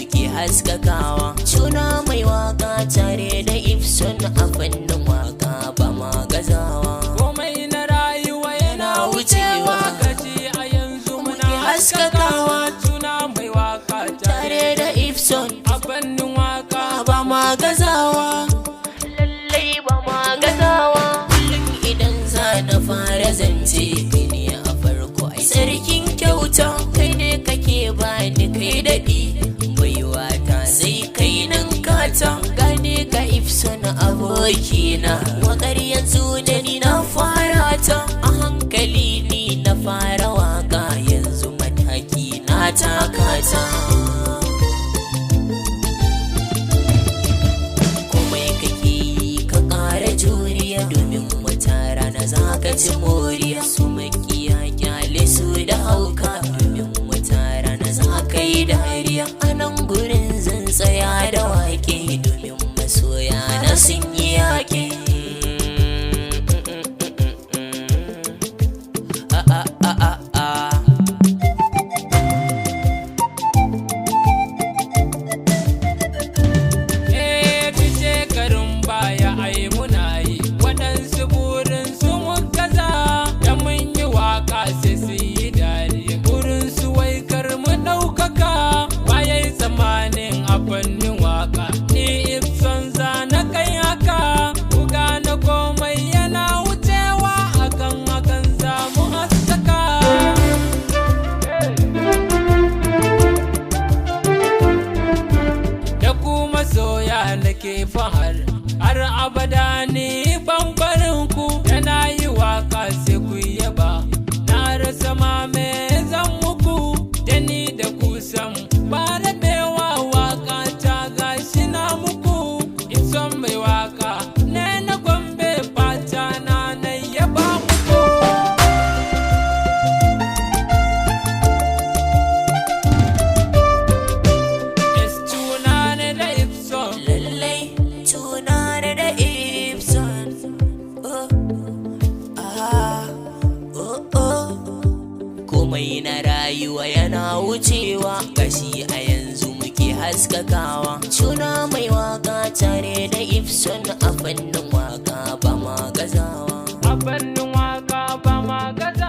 haskakawa suna mai waka tare da Ifson a fannin waka ba ma gazawa. Komai na rayuwa yana wucewa gashi a yanzu muna haskakawa suna mai waka tare da Ifson a fannin waka ba ma gazawa. Lallai ba ma gazawa. Kullum idan za na fara zance kai ne a farko ai sarkin kyauta kai ne kake bani kai daɗi. Sai kai nan kata gane ka Ifson abokina. Wakar yanzu da ni na fara ta a hankali ni na fara waka yanzu mataki na takata. Komai kake yi ka ƙara juriya domin wata rana za ka ci moriya. Su makiya kyale su da hauka domin wata rana za ka yi dariya. A nan gurin tsaya da wake domin masoya na sun yi yake. Shekarun baya ai muna yi waɗansu burin su mun gaza da mun yi waka sai su yi dariya. Burin su wai kar mu ɗaukaka waye zamanin a fannin waka ni Ifson za na kai haka. Buga na komai yana wucewa akan hakan za mu haskaka. Da kuma soya nake fahar har abada ni bambarin ku. Yana yi waka sai ku yaba na rasa ma me zan muku. Da ni da kusan ba rabewa waka ta gashi na muku. Ifson mai waka ne na Gombe fata na yaba muku. Tunane da Ifson Lallai tunane da Ifson. Komai na rayuwa yana wucewa gashi a yanzu muke haskakawa. Suna mai waka tare da Ifson a fannin waka ba ma gazawa. a fannin waka ba ma gaza.